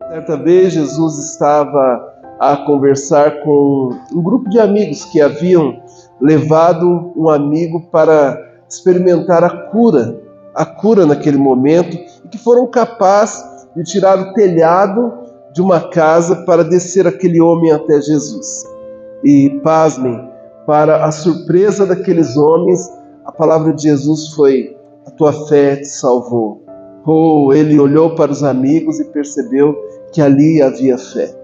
Certa vez Jesus estava a conversar com um grupo de amigos que haviam levado um amigo para experimentar a cura naquele momento, e que foram capazes de tirar o telhado de uma casa para descer aquele homem até Jesus. E pasmem, para a surpresa daqueles homens, a palavra de Jesus foi: a tua fé te salvou. Ele olhou para os amigos e percebeu que ali havia fé.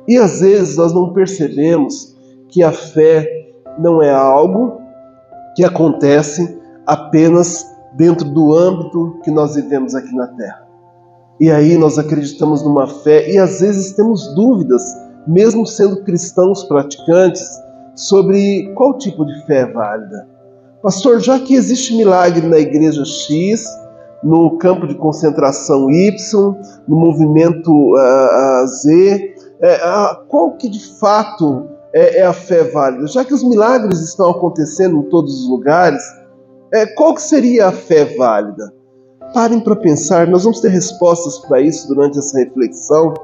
E às vezes nós não percebemos que a fé não é algo que acontece apenas dentro do âmbito que nós vivemos aqui na Terra. E aí nós acreditamos numa fé e às vezes temos dúvidas, mesmo sendo cristãos praticantes, sobre qual tipo de fé é válida. Pastor, já que existe milagre na igreja X, no campo de concentração Y, no movimento Z, qual que de fato é a fé válida? Já que os milagres estão acontecendo em todos os lugares, qual que seria a fé válida? Parem para pensar, nós vamos ter respostas para isso durante essa reflexão,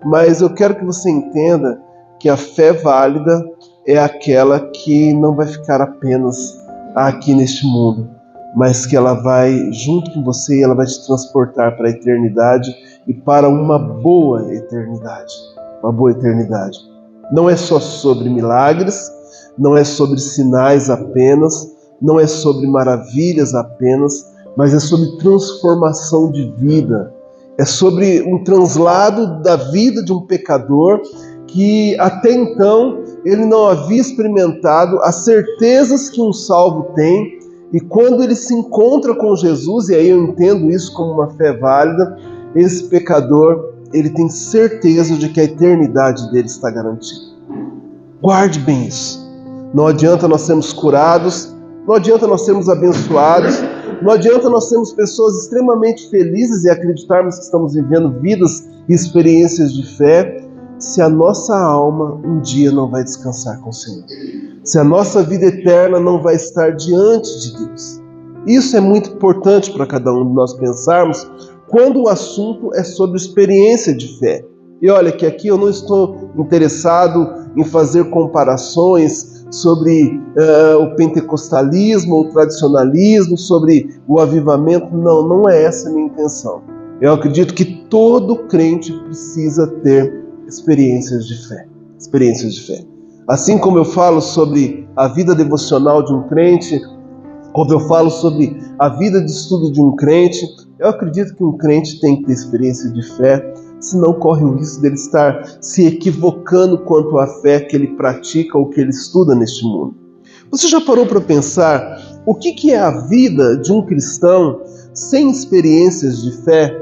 mas eu quero que você entenda que a fé válida é aquela que não vai ficar apenas aqui neste mundo, mas que ela vai junto com você e ela vai te transportar para a eternidade e para uma boa eternidade. Uma boa eternidade. Não é só sobre milagres, não é sobre sinais apenas, não é sobre maravilhas apenas, mas é sobre transformação de vida. É sobre um translado da vida de um pecador que até então ele não havia experimentado as certezas que um salvo tem. E quando ele se encontra com Jesus, e aí eu entendo isso como uma fé válida, esse pecador, ele tem certeza de que a eternidade dele está garantida. Guarde bem isso. Não adianta nós sermos curados, não adianta nós sermos abençoados, não adianta nós sermos pessoas extremamente felizes e acreditarmos que estamos vivendo vidas e experiências de fé, se a nossa alma um dia não vai descansar com o Senhor. Se a nossa vida eterna não vai estar diante de Deus. Isso é muito importante para cada um de nós pensarmos quando o assunto é sobre experiência de fé. E olha que aqui eu não estou interessado em fazer comparações sobre o pentecostalismo, o tradicionalismo, sobre o avivamento. Não é essa a minha intenção. Eu acredito que todo crente precisa ter experiências de fé. Experiências de fé. Assim como eu falo sobre a vida devocional de um crente, como eu falo sobre a vida de estudo de um crente, eu acredito que um crente tem que ter experiência de fé, senão corre o risco dele estar se equivocando quanto à fé que ele pratica ou que ele estuda neste mundo. Você já parou para pensar o que é a vida de um cristão sem experiências de fé?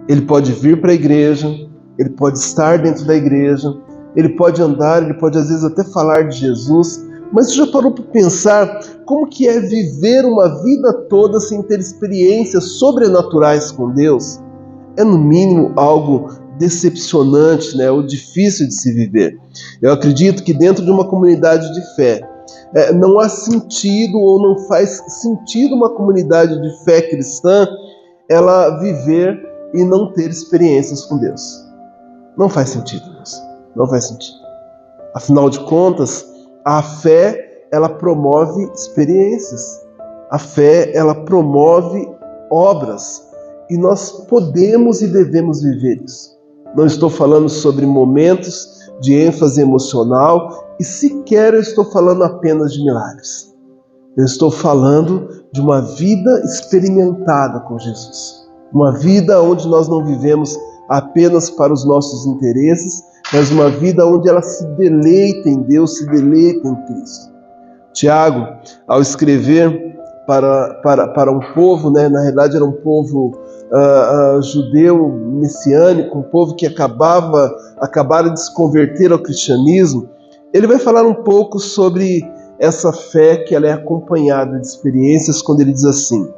Ele pode vir para a igreja, ele pode estar dentro da igreja, ele pode andar, ele pode às vezes até falar de Jesus, mas você já parou para pensar como que é viver uma vida toda sem ter experiências sobrenaturais com Deus? É no mínimo algo decepcionante, né? Ou difícil de se viver. Eu acredito que dentro de uma comunidade de fé, não há sentido ou não faz sentido uma comunidade de fé cristã ela viver e não ter experiências com Deus. Não faz sentido isso. Não faz sentido. Afinal de contas, a fé, ela promove experiências. A fé, ela promove obras. E nós podemos e devemos viver isso. Não estou falando sobre momentos de ênfase emocional e sequer eu estou falando apenas de milagres. Eu estou falando de uma vida experimentada com Jesus. Uma vida onde nós não vivemos apenas para os nossos interesses, mas uma vida onde ela se deleita em Deus, se deleita em Cristo. Tiago, ao escrever para um povo, né, na realidade era um povo judeu messiânico, um povo que acabara de se converter ao cristianismo, ele vai falar um pouco sobre essa fé que ela é acompanhada de experiências, quando ele diz assim: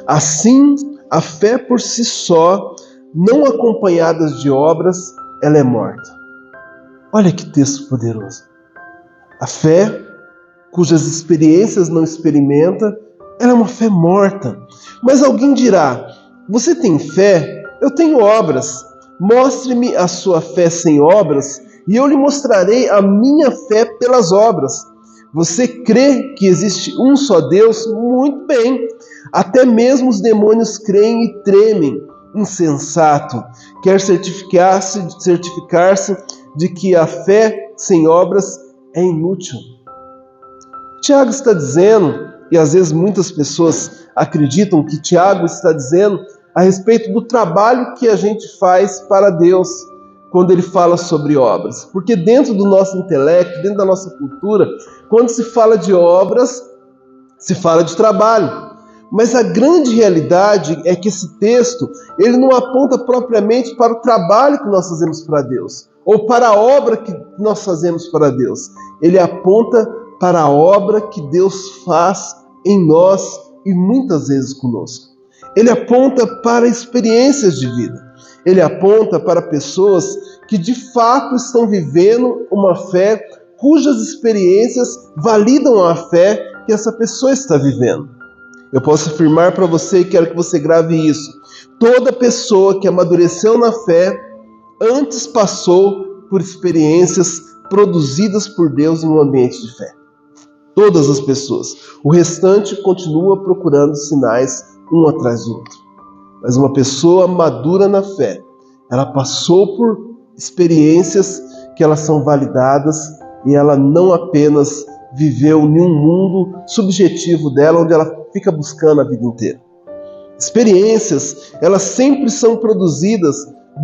assim, a fé por si só, não acompanhadas de obras, ela é morta. Olha que texto poderoso. A fé, cujas experiências não experimenta, ela é uma fé morta. Mas alguém dirá: você tem fé? Eu tenho obras. Mostre-me a sua fé sem obras, e eu lhe mostrarei a minha fé pelas obras. Você crê que existe um só Deus? Muito bem. Até mesmo os demônios creem e tremem. Insensato. Quer certificar-se de que a fé sem obras é inútil. Tiago está dizendo, e às vezes muitas pessoas acreditam que Tiago está dizendo a respeito do trabalho que a gente faz para Deus quando ele fala sobre obras. Porque dentro do nosso intelecto, dentro da nossa cultura, quando se fala de obras, se fala de trabalho. Mas a grande realidade é que esse texto, ele não aponta propriamente para o trabalho que nós fazemos para Deus, ou para a obra que nós fazemos para Deus. Ele aponta para a obra que Deus faz em nós e muitas vezes conosco. Ele aponta para experiências de vida. Ele aponta para pessoas que de fato estão vivendo uma fé cujas experiências validam a fé que essa pessoa está vivendo. Eu posso afirmar para você e quero que você grave isso. Toda pessoa que amadureceu na fé antes passou por experiências produzidas por Deus em um ambiente de fé. Todas as pessoas. O restante continua procurando sinais um atrás do outro. Mas uma pessoa madura na fé, ela passou por experiências que elas são validadas e ela não apenas viveu em um mundo subjetivo dela, onde ela fica buscando a vida inteira. Experiências, elas sempre são produzidas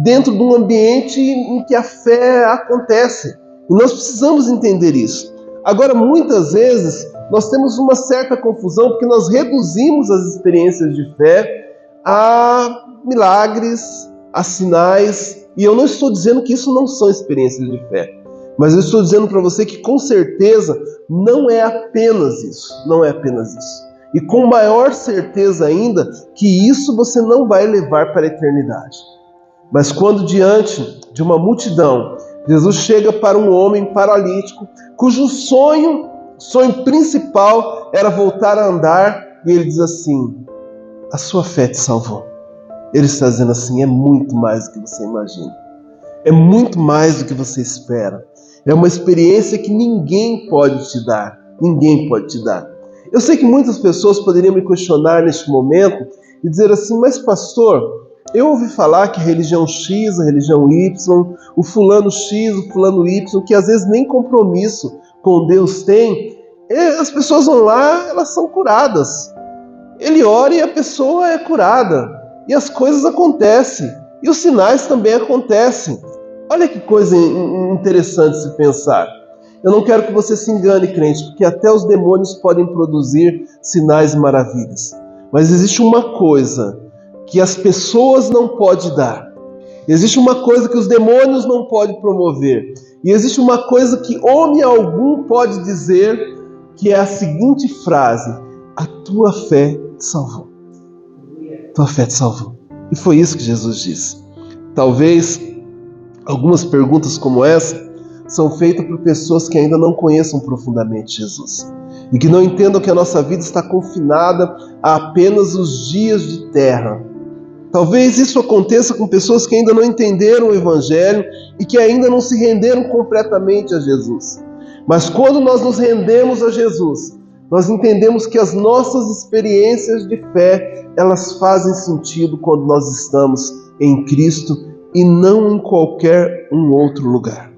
dentro de um ambiente em que a fé acontece. E nós precisamos entender isso. Agora, muitas vezes, nós temos uma certa confusão porque nós reduzimos as experiências de fé a milagres, a sinais. E eu não estou dizendo que isso não são experiências de fé. Mas eu estou dizendo para você que com certeza não é apenas isso. Não é apenas isso. E com maior certeza ainda que isso você não vai levar para a eternidade. Mas quando diante de uma multidão, Jesus chega para um homem paralítico, cujo sonho principal era voltar a andar, e ele diz assim: a sua fé te salvou. Ele está dizendo assim: é muito mais do que você imagina. É muito mais do que você espera. É uma experiência que ninguém pode te dar. Ninguém pode te dar. Eu sei que muitas pessoas poderiam me questionar neste momento e dizer assim: mas pastor, eu ouvi falar que a religião X, a religião Y, o fulano X, o fulano Y, que às vezes nem compromisso com Deus tem, as pessoas vão lá, elas são curadas. Ele ora e a pessoa é curada. E as coisas acontecem. E os sinais também acontecem. Olha que coisa interessante se pensar. Eu não quero que você se engane, crente, porque até os demônios podem produzir sinais e maravilhas. Mas existe uma coisa que as pessoas não podem dar. Existe uma coisa que os demônios não podem promover. E existe uma coisa que homem algum pode dizer, que é a seguinte frase: a tua fé te salvou. Tua fé te salvou. E foi isso que Jesus disse. Talvez algumas perguntas como essa são feitas por pessoas que ainda não conheçam profundamente Jesus e que não entendam que a nossa vida está confinada a apenas os dias de terra. Talvez isso aconteça com pessoas que ainda não entenderam o Evangelho e que ainda não se renderam completamente a Jesus. Mas quando nós nos rendemos a Jesus, nós entendemos que as nossas experiências de fé, elas fazem sentido quando nós estamos em Cristo e não em qualquer outro lugar.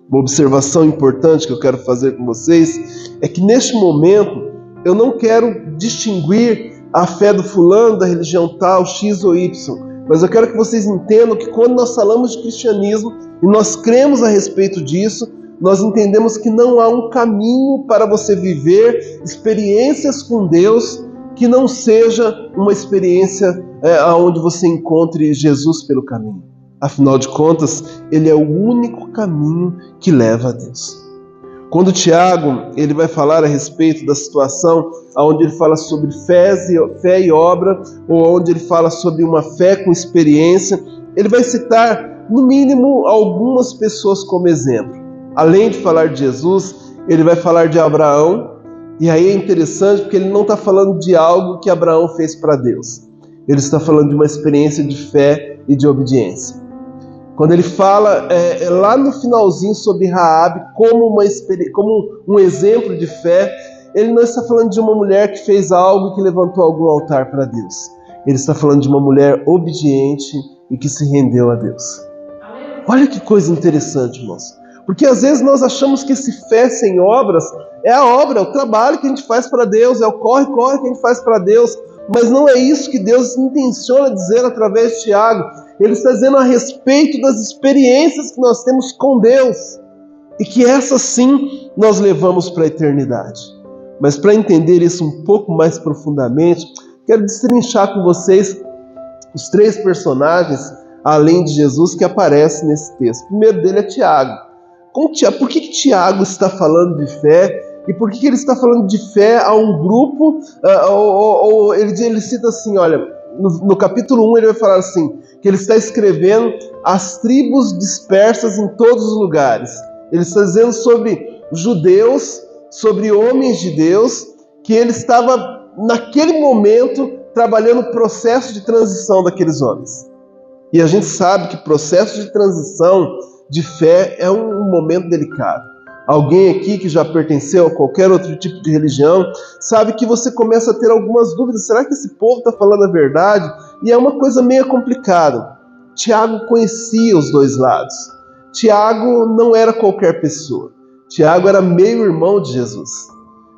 Uma observação importante que eu quero fazer com vocês é que neste momento eu não quero distinguir a fé do fulano, da religião tal, X ou Y, mas eu quero que vocês entendam que quando nós falamos de cristianismo e nós cremos a respeito disso, nós entendemos que não há um caminho para você viver experiências com Deus que não seja uma experiência onde você encontre Jesus pelo caminho. Afinal de contas, ele é o único caminho que leva a Deus. Quando Tiago ele vai falar a respeito da situação onde ele fala sobre fé e obra, ou onde ele fala sobre uma fé com experiência, ele vai citar, no mínimo, algumas pessoas como exemplo. Além de falar de Jesus, ele vai falar de Abraão, e aí é interessante porque ele não está falando de algo que Abraão fez para Deus. Ele está falando de uma experiência de fé e de obediência. Quando ele fala lá no finalzinho sobre Raabe como um exemplo de fé, ele não está falando de uma mulher que fez algo e que levantou algum altar para Deus. Ele está falando de uma mulher obediente e que se rendeu a Deus. Olha que coisa interessante, irmãos. Porque às vezes nós achamos que esse fé sem obras é a obra, é o trabalho que a gente faz para Deus, é o corre-corre que a gente faz para Deus. Mas não é isso que Deus intenciona dizer através de Tiago. Ele está dizendo a respeito das experiências que nós temos com Deus. E que essas sim nós levamos para a eternidade. Mas para entender isso um pouco mais profundamente, quero destrinchar com vocês os 3 personagens, além de Jesus, que aparecem nesse texto. O primeiro dele é Tiago. Por que Tiago está falando de fé? E por que ele está falando de fé a um grupo? Ele cita assim, olha, no capítulo 1 ele vai falar assim, que ele está escrevendo as tribos dispersas em todos os lugares. Ele está dizendo sobre judeus, sobre homens de Deus, que ele estava, naquele momento, trabalhando o processo de transição daqueles homens. E a gente sabe que processo de transição de fé é um momento delicado. Alguém aqui que já pertenceu a qualquer outro tipo de religião sabe que você começa a ter algumas dúvidas. Será que esse povo está falando a verdade? E é uma coisa meio complicada. Tiago conhecia os 2 lados. Tiago não era qualquer pessoa. Tiago era meio-irmão de Jesus.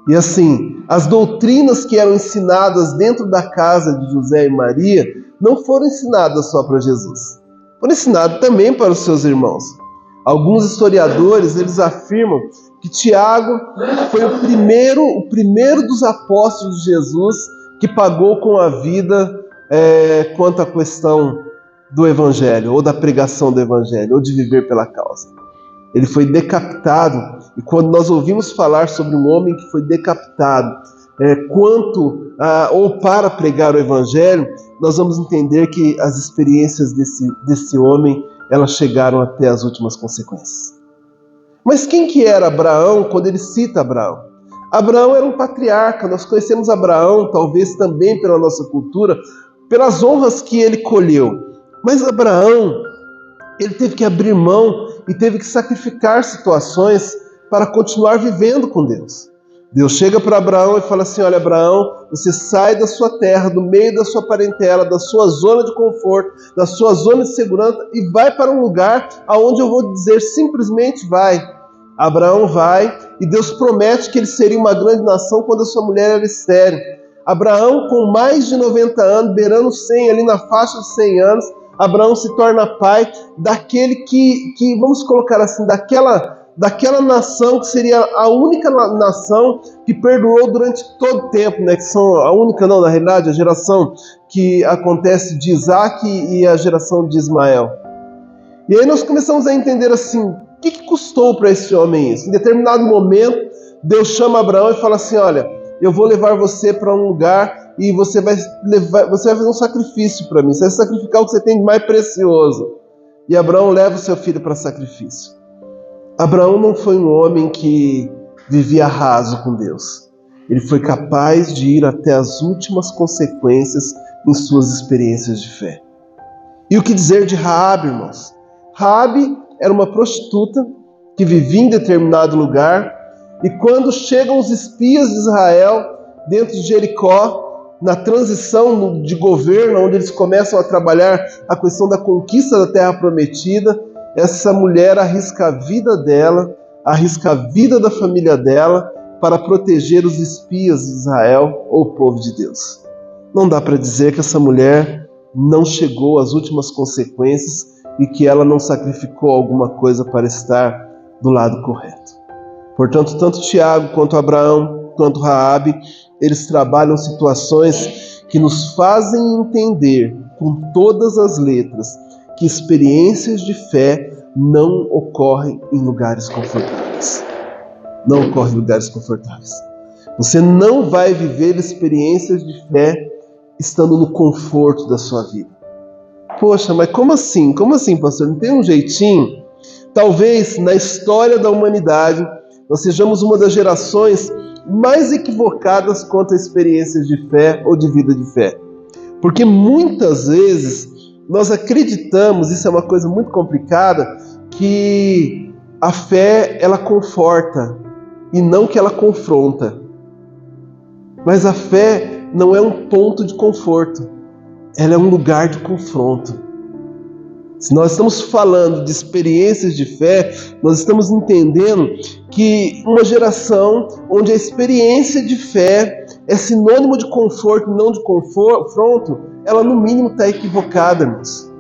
E assim, as doutrinas que eram ensinadas dentro da casa de José e Maria não foram ensinadas só para Jesus. Foram ensinadas também para os seus irmãos. Alguns historiadores, eles afirmam que Tiago foi o primeiro dos apóstolos de Jesus que pagou com a vida quanto à questão do Evangelho, ou da pregação do Evangelho, ou de viver pela causa. Ele foi decapitado, e quando nós ouvimos falar sobre um homem que foi decapitado, ou para pregar o Evangelho, nós vamos entender que as experiências desse homem, elas chegaram até as últimas consequências. Mas quem que era Abraão quando ele cita Abraão? Abraão era um patriarca, nós conhecemos Abraão, talvez também pela nossa cultura, pelas honras que ele colheu. Mas Abraão, ele teve que abrir mão e teve que sacrificar situações para continuar vivendo com Deus. Deus chega para Abraão e fala assim, olha Abraão, você sai da sua terra, do meio da sua parentela, da sua zona de conforto, da sua zona de segurança e vai para um lugar aonde eu vou dizer simplesmente vai. Abraão vai e Deus promete que ele seria uma grande nação quando a sua mulher era estéril. Abraão, com mais de 90 anos, beirando 100, ali na faixa de 100 anos, Abraão se torna pai daquele que vamos colocar assim, daquela nação que seria a única nação que perdurou durante todo o tempo, né? Que são a única, não, na realidade, a geração que acontece de Isaac e a geração de Ismael. E aí nós começamos a entender assim, o que custou para esse homem isso? Em determinado momento, Deus chama Abraão e fala assim, olha, eu vou levar você para um lugar e você vai fazer um sacrifício para mim, você vai sacrificar o que você tem de mais precioso. E Abraão leva o seu filho para sacrifício. Abraão não foi um homem que vivia raso com Deus. Ele foi capaz de ir até as últimas consequências em suas experiências de fé. E o que dizer de Raabe, irmãos? Raabe era uma prostituta que vivia em determinado lugar e quando chegam os espias de Israel dentro de Jericó, na transição de governo, onde eles começam a trabalhar a questão da conquista da terra prometida, essa mulher arrisca a vida dela, arrisca a vida da família dela para proteger os espias de Israel ou o povo de Deus. Não dá para dizer que essa mulher não chegou às últimas consequências e que ela não sacrificou alguma coisa para estar do lado correto. Portanto, tanto Tiago quanto Abraão, quanto Raabe, eles trabalham situações que nos fazem entender com todas as letras que experiências de fé não ocorrem em lugares confortáveis. Não ocorrem em lugares confortáveis. Você não vai viver experiências de fé estando no conforto da sua vida. Poxa, mas como assim? Como assim, pastor? Não tem um jeitinho? Talvez na história da humanidade nós sejamos uma das gerações mais equivocadas quanto a experiências de fé ou de vida de fé. Porque muitas vezes nós acreditamos, isso é uma coisa muito complicada, que a fé, ela conforta e não que ela confronta. Mas a fé não é um ponto de conforto, ela é um lugar de confronto. Se nós estamos falando de experiências de fé, nós estamos entendendo que uma geração onde a experiência de fé é sinônimo de conforto, não de confronto, ela no mínimo está equivocada, irmãos.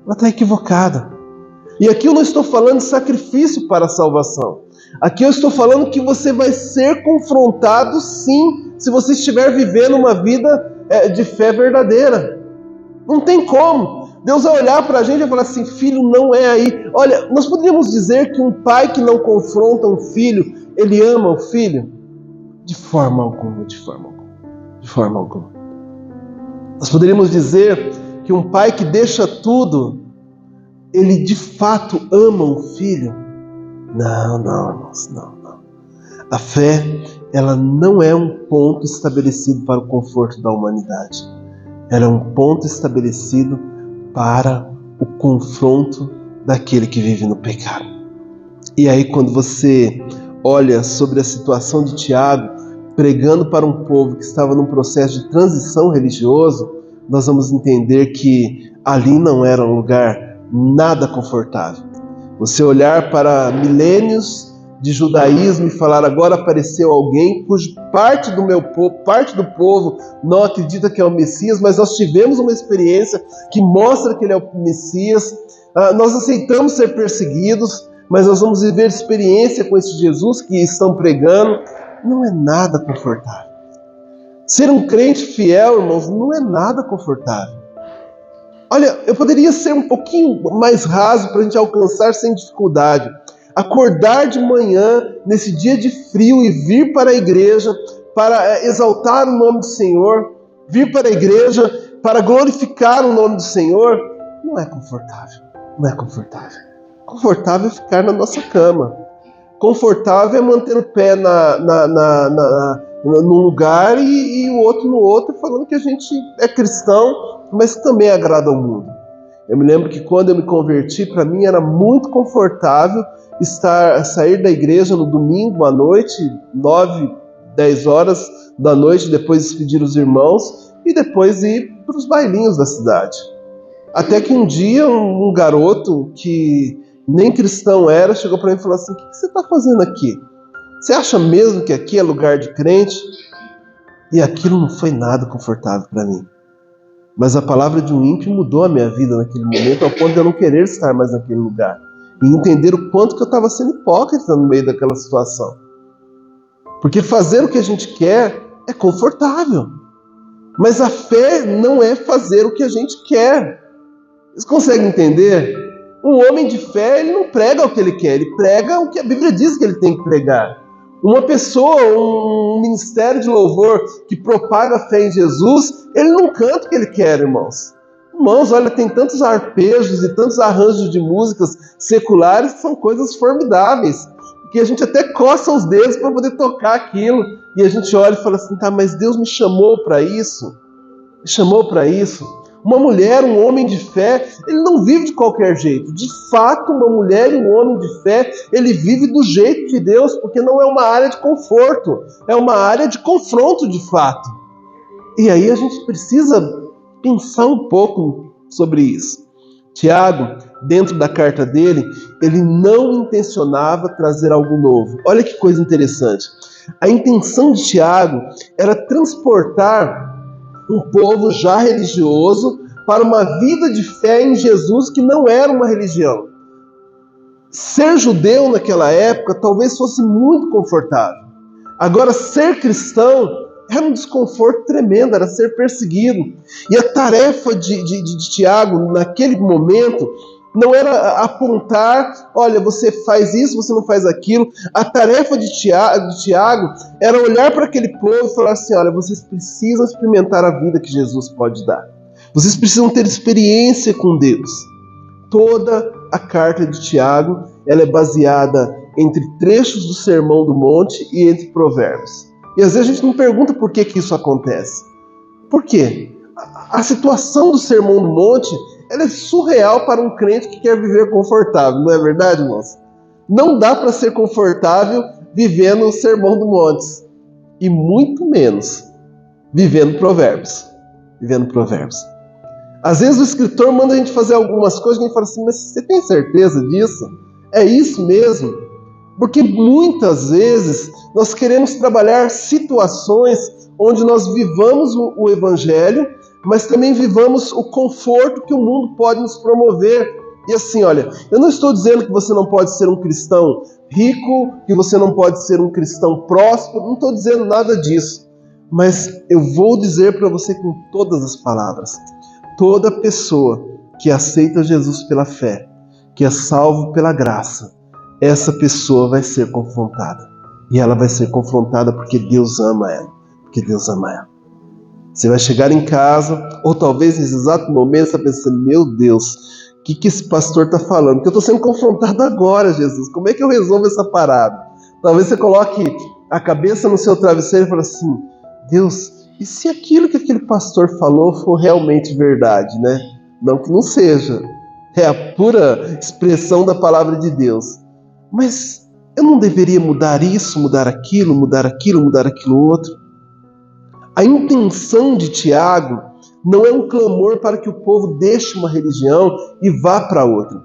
Ela está equivocada. E aqui eu não estou falando de sacrifício para a salvação. Aqui eu estou falando que você vai ser confrontado, sim, se você estiver vivendo uma vida de fé verdadeira. Não tem como. Deus vai olhar para a gente e vai falar assim, filho, não é aí. Olha, nós poderíamos dizer que um pai que não confronta um filho, ele ama o filho? De forma alguma, de forma alguma, de forma alguma. Nós poderíamos dizer que um pai que deixa tudo, ele de fato ama o filho? Não, irmãos, não. A fé, ela não é um ponto estabelecido para o conforto da humanidade. Ela é um ponto estabelecido para o confronto daquele que vive no pecado. E aí, quando você olha sobre a situação de Tiago, pregando para um povo que estava num processo de transição religioso, nós vamos entender que ali não era um lugar nada confortável. Você olhar para milênios de judaísmo e falar, agora apareceu alguém cuja parte do povo não acredita que é o Messias, mas nós tivemos uma experiência que mostra que ele é o Messias. Nós aceitamos ser perseguidos, mas nós vamos viver experiência com esse Jesus que estão pregando. Não é nada confortável. Ser um crente fiel, irmãos, não é nada confortável. Olha, eu poderia ser um pouquinho mais raso para a gente alcançar sem dificuldade. Acordar de manhã, nesse dia de frio, e vir para a igreja para exaltar o nome do Senhor, vir para a igreja para glorificar o nome do Senhor, não é confortável. Não é confortável. Confortável é ficar na nossa cama. Confortável é manter o pé num lugar e o outro no outro, falando que a gente é cristão, mas também agrada ao mundo. Eu me lembro que quando eu me converti, para mim era muito confortável sair da igreja no domingo à noite, 9, 10 horas da noite, depois despedir os irmãos e depois ir para os bailinhos da cidade. Até que um dia um garoto que nem cristão era, chegou para mim e falou assim, o que você está fazendo aqui? Você acha mesmo que aqui é lugar de crente? E aquilo não foi nada confortável para mim. Mas a palavra de um ímpio mudou a minha vida naquele momento, ao ponto de eu não querer estar mais naquele lugar. E entender o quanto que eu estava sendo hipócrita no meio daquela situação. Porque fazer o que a gente quer é confortável. Mas a fé não é fazer o que a gente quer. Vocês conseguem entender? Um homem de fé, ele não prega o que ele quer, ele prega o que a Bíblia diz que ele tem que pregar. Uma pessoa, um ministério de louvor que propaga a fé em Jesus, ele não canta o que ele quer, irmãos. Irmãos, olha, tem tantos arpejos e tantos arranjos de músicas seculares que são coisas formidáveis, que a gente até coça os dedos para poder tocar aquilo, e a gente olha e fala assim, tá, mas Deus me chamou para isso? Me chamou para isso? Uma mulher, um homem de fé, ele não vive de qualquer jeito. De fato, uma mulher e um homem de fé, ele vive do jeito de Deus, porque não é uma área de conforto, é uma área de confronto de fato. E aí a gente precisa pensar um pouco sobre isso. Tiago, dentro da carta dele, ele não intencionava trazer algo novo. Olha que coisa interessante. A intenção de Tiago era transportar um povo já religioso para uma vida de fé em Jesus que não era uma religião. Ser judeu naquela época talvez fosse muito confortável. Agora, ser cristão era um desconforto tremendo, era ser perseguido. E a tarefa de Tiago naquele momento não era apontar, olha, você faz isso, você não faz aquilo. A tarefa de Tiago era olhar para aquele povo e falar assim, olha, vocês precisam experimentar a vida que Jesus pode dar. Vocês precisam ter experiência com Deus. Toda a carta de Tiago, ela é baseada entre trechos do Sermão do Monte e entre provérbios. E às vezes a gente não pergunta por que isso acontece. Por quê? A situação do Sermão do Monte ela é surreal para um crente que quer viver confortável, não é verdade, irmãos? Não dá para ser confortável vivendo o Sermão do Monte, e muito menos vivendo Provérbios. Às vezes o escritor manda a gente fazer algumas coisas que a gente fala assim, mas você tem certeza disso? É isso mesmo? Porque muitas vezes nós queremos trabalhar situações onde nós vivamos o Evangelho, mas também vivamos o conforto que o mundo pode nos promover. E assim, olha, eu não estou dizendo que você não pode ser um cristão rico, que você não pode ser um cristão próspero, não estou dizendo nada disso. Mas eu vou dizer para você com todas as palavras: toda pessoa que aceita Jesus pela fé, que é salvo pela graça, essa pessoa vai ser confrontada. E ela vai ser confrontada porque Deus ama ela. Você vai chegar em casa, ou talvez nesse exato momento você está pensando, meu Deus, o que esse pastor está falando? Porque eu estou sendo confrontado agora, Jesus. Como é que eu resolvo essa parada? Talvez você coloque a cabeça no seu travesseiro e fale assim, Deus, e se aquilo que aquele pastor falou for realmente verdade, né? Não que não seja. É a pura expressão da palavra de Deus. Mas eu não deveria mudar isso, mudar aquilo outro? A intenção de Tiago não é um clamor para que o povo deixe uma religião e vá para outra.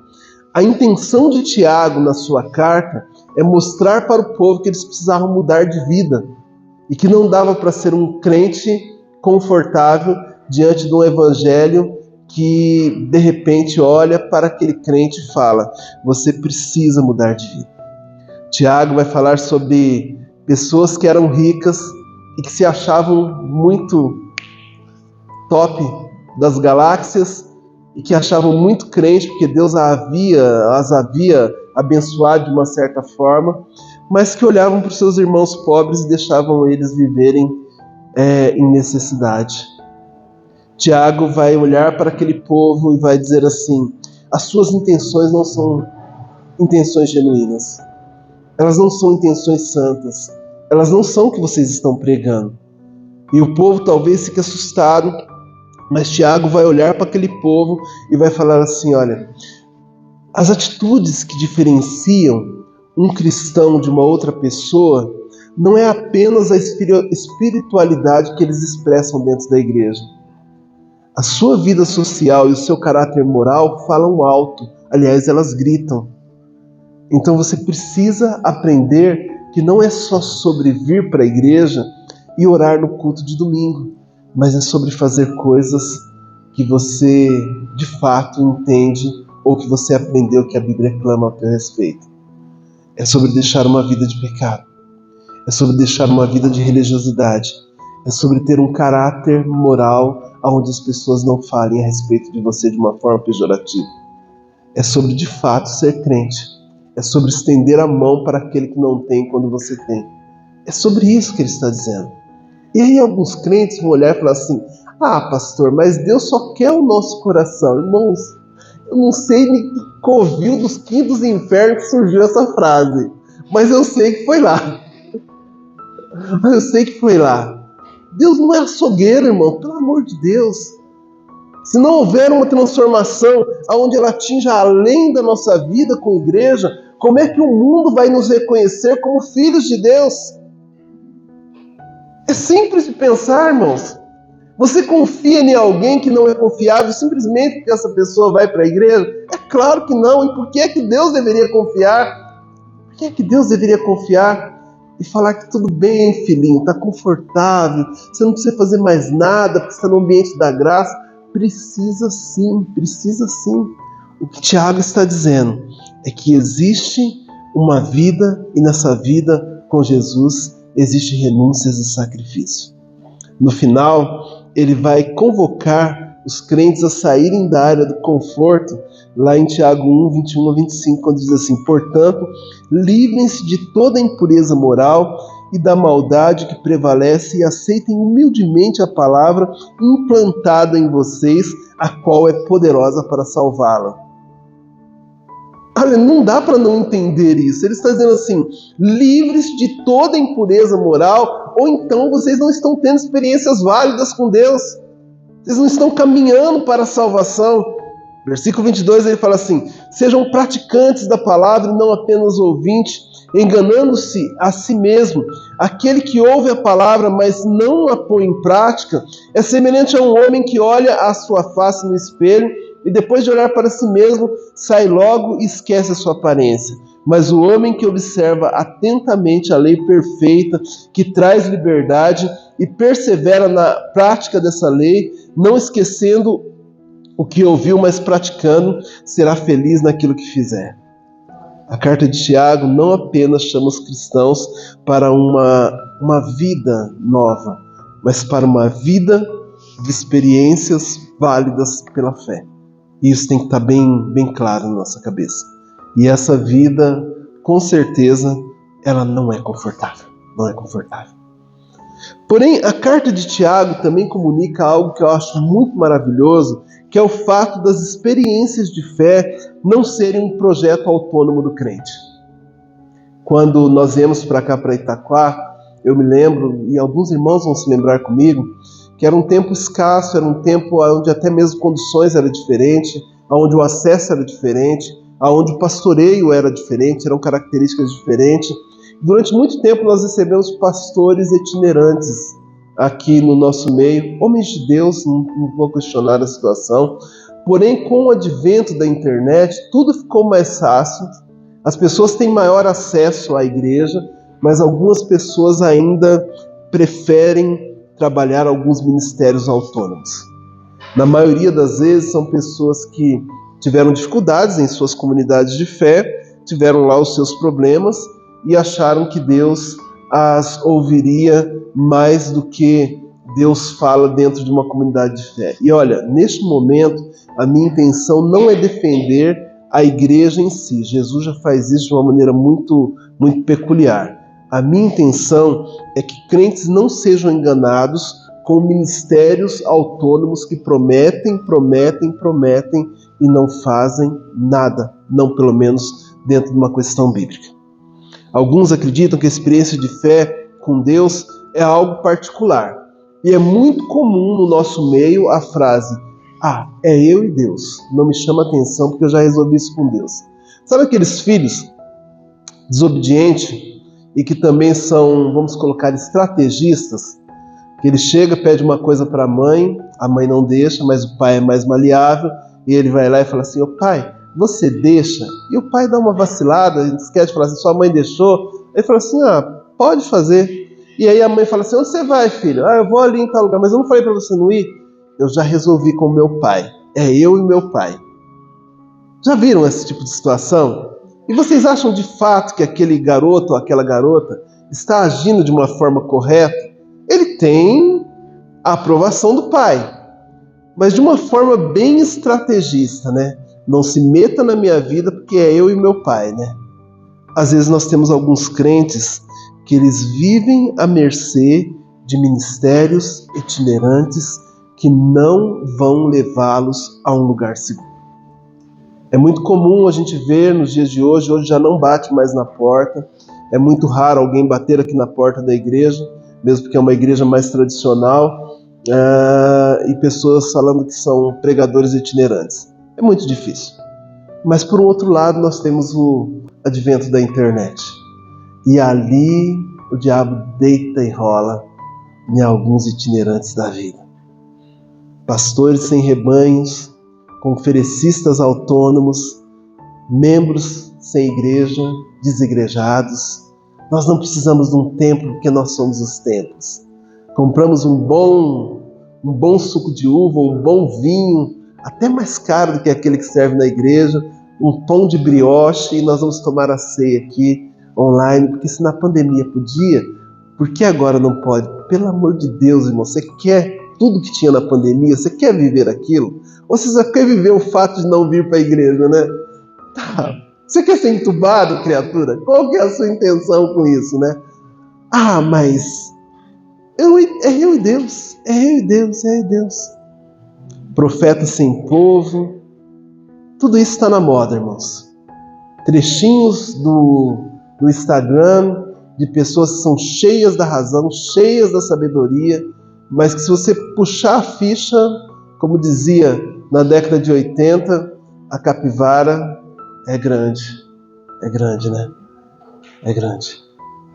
A intenção de Tiago na sua carta é mostrar para o povo que eles precisavam mudar de vida e que não dava para ser um crente confortável diante de um evangelho que de repente olha para aquele crente e fala, você precisa mudar de vida. Tiago vai falar sobre pessoas que eram ricas e que se achavam muito top das galáxias e que achavam muito crente porque Deus as havia abençoado de uma certa forma, mas que olhavam para os seus irmãos pobres e deixavam eles viverem em necessidade. Tiago vai olhar para aquele povo e vai dizer assim, as suas intenções não são intenções genuínas, elas não são intenções santas, elas não são o que vocês estão pregando. E o povo talvez fique assustado, mas Tiago vai olhar para aquele povo e vai falar assim, olha, as atitudes que diferenciam um cristão de uma outra pessoa não é apenas a espiritualidade que eles expressam dentro da igreja. A sua vida social e o seu caráter moral falam alto, aliás, elas gritam. Então você precisa aprender que não é só sobre vir para a igreja e orar no culto de domingo, mas é sobre fazer coisas que você de fato entende ou que você aprendeu que a Bíblia clama ao teu respeito. É sobre deixar uma vida de pecado, é sobre deixar uma vida de religiosidade, é sobre ter um caráter moral onde as pessoas não falem a respeito de você de uma forma pejorativa. É sobre de fato ser crente, é sobre estender a mão para aquele que não tem quando você tem. É sobre isso que ele está dizendo. E aí alguns crentes vão olhar e falar assim, pastor, mas Deus só quer o nosso coração. Irmãos, eu não sei nem que covil dos quintos infernos que surgiu essa frase, mas eu sei que foi lá. Deus não é açougueiro, irmão, pelo amor de Deus. Se não houver uma transformação onde ela atinja além da nossa vida com a igreja, como é que o mundo vai nos reconhecer como filhos de Deus? É simples de pensar, irmãos. Você confia em alguém que não é confiável simplesmente porque essa pessoa vai para a igreja? É claro que não. E por que é que Deus deveria confiar? Por que é que Deus deveria confiar e falar que tudo bem, filhinho, está confortável, você não precisa fazer mais nada porque está no ambiente da graça? Precisa sim. O que Tiago está dizendo é que existe uma vida e nessa vida com Jesus existe renúncias e sacrifício. No final, ele vai convocar os crentes a saírem da área do conforto, lá em Tiago 1, 21 a 25, quando diz assim, portanto, livrem-se de toda impureza moral e da maldade que prevalece e aceitem humildemente a palavra implantada em vocês, a qual é poderosa para salvá-la. Olha, não dá para não entender isso. Ele está dizendo assim, livres de toda impureza moral, ou então vocês não estão tendo experiências válidas com Deus. Vocês não estão caminhando para a salvação. Versículo 22, ele fala assim: sejam praticantes da palavra e não apenas ouvintes, enganando-se a si mesmo. Aquele que ouve a palavra, mas não a põe em prática, é semelhante a um homem que olha a sua face no espelho e depois de olhar para si mesmo, sai logo e esquece a sua aparência. Mas o homem que observa atentamente a lei perfeita, que traz liberdade, e persevera na prática dessa lei, não esquecendo o que ouviu, mas praticando, será feliz naquilo que fizer. A carta de Tiago não apenas chama os cristãos para uma vida nova, mas para uma vida de experiências válidas pela fé. E isso tem que estar bem claro na nossa cabeça. E essa vida, com certeza, ela não é confortável. Não é confortável. Porém, a carta de Tiago também comunica algo que eu acho muito maravilhoso, que é o fato das experiências de fé não serem um projeto autônomo do crente. Quando nós viemos para cá, para Itaquá, eu me lembro, e alguns irmãos vão se lembrar comigo, que era um tempo escasso, era um tempo onde até mesmo condições eram diferentes, onde o acesso era diferente, onde o pastoreio era diferente, eram características diferentes. Durante muito tempo nós recebemos pastores itinerantes aqui no nosso meio, homens de Deus, não vou questionar a situação, porém com o advento da internet tudo ficou mais fácil, as pessoas têm maior acesso à igreja, mas algumas pessoas ainda preferem trabalhar alguns ministérios autônomos. Na maioria das vezes são pessoas que tiveram dificuldades em suas comunidades de fé, tiveram lá os seus problemas e acharam que Deus as ouviria mais do que Deus fala dentro de uma comunidade de fé. E olha, neste momento, a minha intenção não é defender a igreja em si. Jesus já faz isso de uma maneira muito peculiar. A minha intenção é que crentes não sejam enganados com ministérios autônomos que prometem e não fazem nada, não pelo menos dentro de uma questão bíblica. Alguns acreditam que a experiência de fé com Deus é algo particular. E é muito comum no nosso meio a frase: é eu e Deus. Não me chama atenção porque eu já resolvi isso com Deus. Sabe aqueles filhos desobedientes e que também são, vamos colocar, estrategistas? Que ele chega, pede uma coisa para a mãe não deixa, mas o pai é mais maleável, e ele vai lá e fala assim: ô pai, você deixa? E o pai dá uma vacilada, esquece de falar assim: sua mãe deixou? Ele fala assim: pode fazer. E aí a mãe fala assim: onde você vai, filho? Eu vou ali em tal lugar, mas eu não falei para você não ir? Eu já resolvi com o meu pai. É eu e meu pai. Já viram esse tipo de situação? E vocês acham de fato que aquele garoto ou aquela garota está agindo de uma forma correta? Ele tem a aprovação do pai, mas de uma forma bem estrategista, né? Não se meta na minha vida porque é eu e meu pai, né? Às vezes nós temos alguns crentes que eles vivem à mercê de ministérios itinerantes que não vão levá-los a um lugar seguro. É muito comum a gente ver nos dias de hoje já não bate mais na porta, é muito raro alguém bater aqui na porta da igreja, mesmo porque é uma igreja mais tradicional, e pessoas falando que são pregadores itinerantes. É muito difícil. Mas por um outro lado nós temos o advento da internet. E ali o diabo deita e rola em alguns itinerantes da vida. Pastores sem rebanhos, conferencistas autônomos, membros sem igreja, desigrejados. Nós não precisamos de um templo porque nós somos os templos. Compramos um bom suco de uva, um bom vinho, até mais caro do que aquele que serve na igreja, um pão de brioche, e nós vamos tomar a ceia aqui online, porque se na pandemia podia, por que agora não pode? Pelo amor de Deus, irmão, você quer tudo que tinha na pandemia? Você quer viver aquilo? Ou você só quer viver o fato de não vir para a igreja, né? Você quer ser entubado, criatura? Qual que é a sua intenção com isso, né? Mas é eu e Deus, é eu e Deus. Profeta sem povo, tudo isso está na moda, irmãos. Trechinhos do Instagram de pessoas que são cheias da razão, cheias da sabedoria, mas que se você puxar a ficha, como dizia na década de 80, a capivara é grande, né? É grande.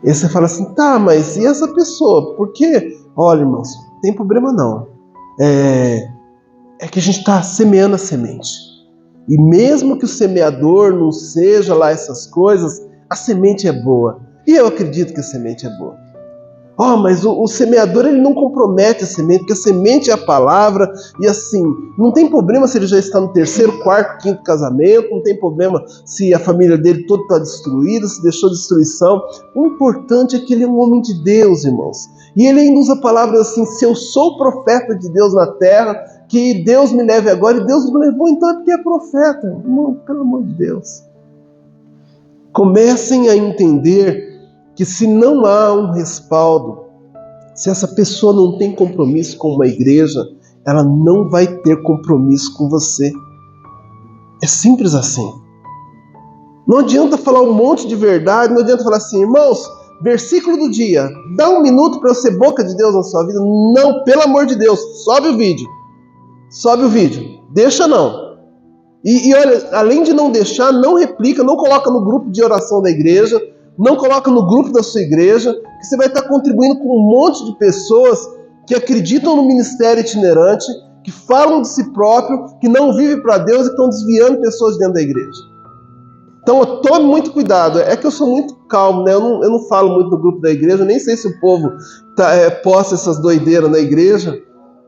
E você fala assim, tá, mas e essa pessoa? Por quê? Olha, irmãos, não tem problema não. É que a gente está semeando a semente. E mesmo que o semeador não seja lá essas coisas, a semente é boa. E eu acredito que a semente é boa. Mas o semeador ele não compromete a semente, porque a semente é a palavra, e assim, não tem problema se ele já está no 3º, 4º, 5º casamento, não tem problema se a família dele toda está destruída, se deixou destruição. O importante é que ele é um homem de Deus, irmãos. E ele ainda usa palavras assim, se eu sou profeta de Deus na terra, que Deus me leve agora, e Deus me levou, então é porque é profeta. Irmão, pelo amor de Deus. Comecem a entender que se não há um respaldo, se essa pessoa não tem compromisso com uma igreja, ela não vai ter compromisso com você. É simples assim. Não adianta falar um monte de verdade, não adianta falar assim, irmãos, versículo do dia, dá 1 minuto para eu ser boca de Deus na sua vida. Não, pelo amor de Deus, sobe o vídeo, deixa não. E olha, além de não deixar, não replica, não coloca no grupo de oração da igreja, não coloca no grupo da sua igreja, que você vai estar contribuindo com um monte de pessoas que acreditam no ministério itinerante, que falam de si próprio, que não vivem para Deus e que estão desviando pessoas dentro da igreja. Então, tome muito cuidado. É que eu sou muito calmo, né? Eu não falo muito no grupo da igreja, nem sei se o povo posta essas doideiras na igreja,